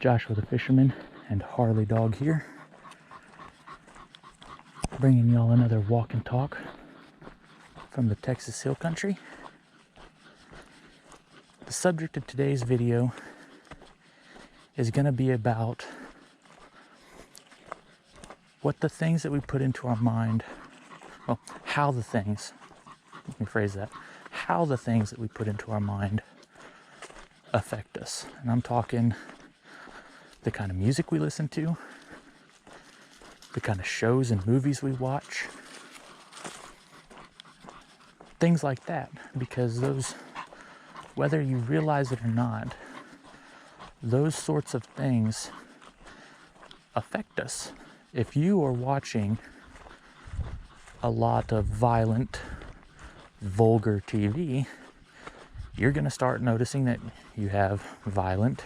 Joshua the Fisherman and Harley Dog here, bringing y'all another walk and talk from the Texas Hill Country. The subject of today's video is going to be about what the things that we put into our mind, how the things that we put into our mind affect us. And I'm talking the kind of music we listen to, the kind of shows and movies we watch, things like that, because those, whether you realize it or not, those sorts of things affect us. If you are watching a lot of violent, vulgar TV, you're going to start noticing that you have violent,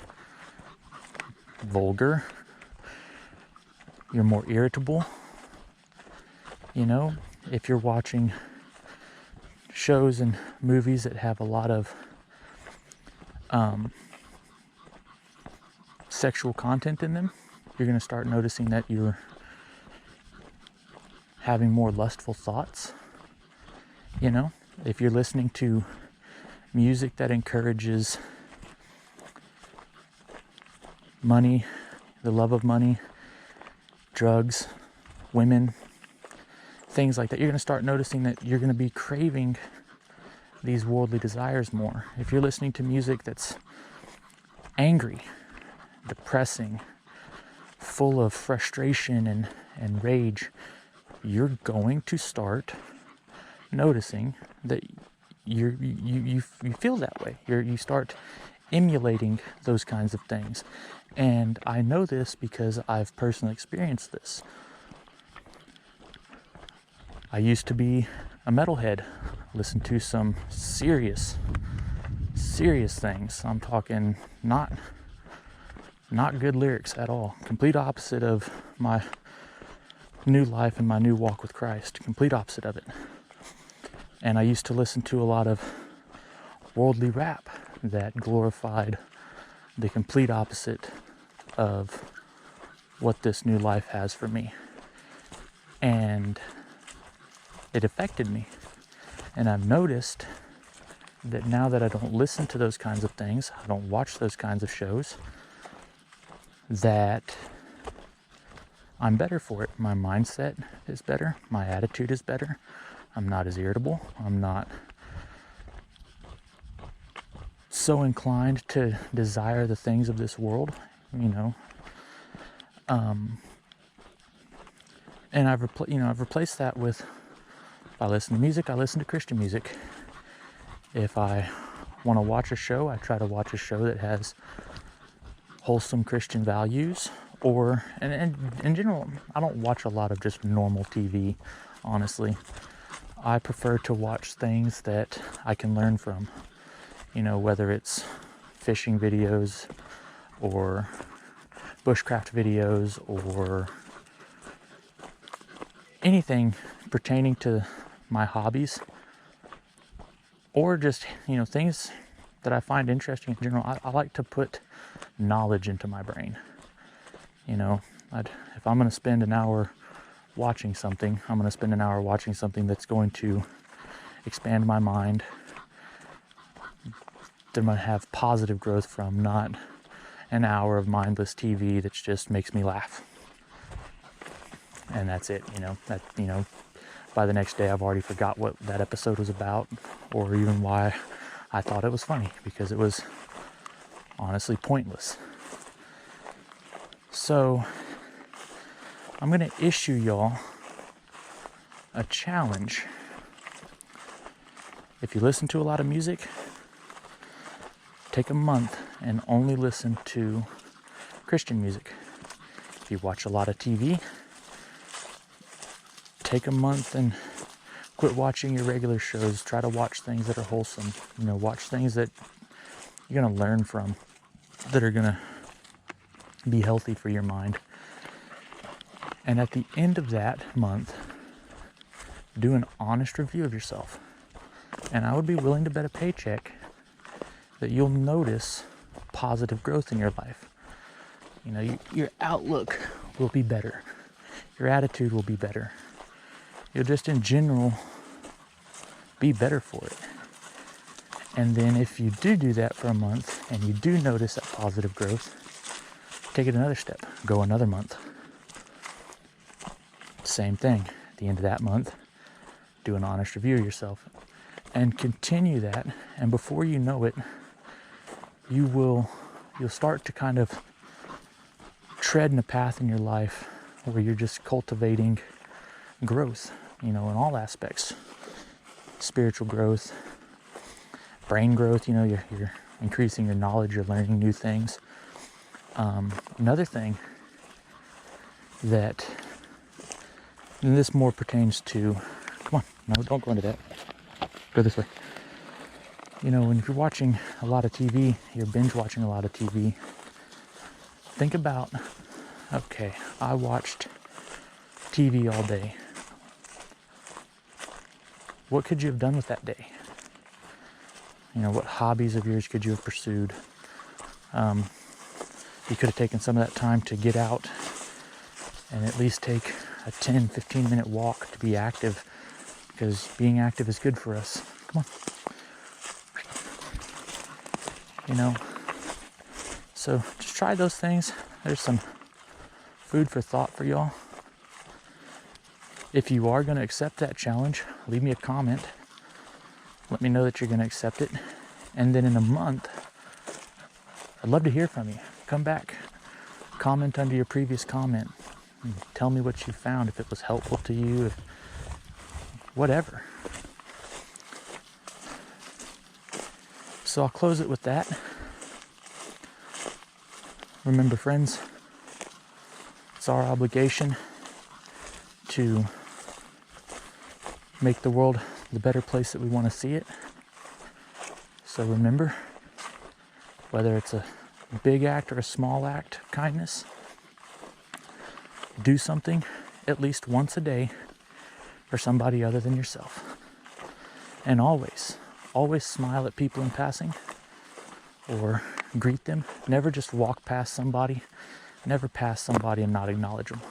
vulgar, you're more irritable. You know, if you're watching shows and movies that have a lot of sexual content in them, you're going to start noticing that you're having more lustful thoughts. You know, if you're listening to music that encourages money, the love of money, drugs, women, things like that, you're going to start noticing that you're going to be craving these worldly desires more. If you're listening to music that's angry, depressing, full of frustration and rage, you're going to start noticing that you feel that way. You start emulating those kinds of things. And I know this because I've personally experienced this. I used to be a metalhead, listen to some serious things. I'm talking not good lyrics at all. Complete opposite of my new life and my new walk with Christ. Complete opposite of it. And I used to listen to a lot of worldly rap that glorified the complete opposite of what this new life has for me. And it affected me. And I've noticed that now that I don't listen to those kinds of things, I don't watch those kinds of shows, that I'm better for it. My mindset is better. My attitude is better. I'm not as irritable. I'm not so inclined to desire the things of this world, you know. And I've replaced that with, if I listen to music, I listen to Christian music. If I want to watch a show, I try to watch a show that has wholesome Christian values. And in general, I don't watch a lot of just normal TV, honestly. I prefer to watch things that I can learn from. You know, whether it's fishing videos or bushcraft videos or anything pertaining to my hobbies, or just, you know, things that I find interesting in general. I like to put knowledge into my brain. You know, if I'm going to spend an hour watching something, I'm going to spend an hour watching something that's going to expand my mind, that I'm going to have positive growth from, not an hour of mindless TV that just makes me laugh. And that's it, by the next day I've already forgot what that episode was about, or even why I thought it was funny, because it was honestly pointless. So I'm going to issue y'all a challenge. If you listen to a lot of music, take a month and only listen to Christian music. If you watch a lot of TV, take a month and quit watching your regular shows. Try to watch things that are wholesome. You know, watch things that you're going to learn from, that are going to be healthy for your mind. And at the end of that month, do an honest review of yourself. And I would be willing to bet a paycheck that you'll notice positive growth in your life. You know, your outlook will be better. Your attitude will be better. You'll just in general be better for it. And then if you do that for a month and you do notice that positive growth, take it another step. Go another month. Same thing. At the end of that month, do an honest review of yourself. And continue that. And before you know it, you'll start to kind of tread in a path in your life where you're just cultivating growth, you know, in all aspects. Spiritual growth, brain growth, you know, you're increasing your knowledge, you're learning new things. Another thing that, and this more pertains to, come on, no, don't go into that. Go this way. You know, when you're watching a lot of TV, you're binge watching a lot of TV, think about, okay, I watched TV all day. What could you have done with that day? You know, what hobbies of yours could you have pursued? You could have taken some of that time to get out and at least take a 10, 15-minute walk to be active, because being active is good for us. Come on. You know, so just try those things. There's some food for thought for y'all. If you are going to accept that challenge, leave me a comment. Let me know that you're going to accept it. And then in a month, I'd love to hear from you. Come back, comment under your previous comment, and tell me what you found, if it was helpful to you, if, whatever. So I'll close it with that. Remember, friends, it's our obligation to make the world the better place that we want to see it. So remember, whether it's a big act or a small act of kindness, do something at least once a day for somebody other than yourself. And always smile at people in passing or greet them. Never just walk past somebody. Never pass somebody and not acknowledge them.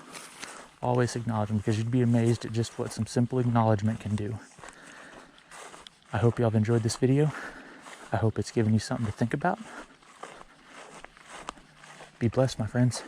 Always acknowledge them, because you'd be amazed at just what some simple acknowledgement can do. I hope y'all have enjoyed this video. I hope it's given you something to think about. Be blessed, my friends.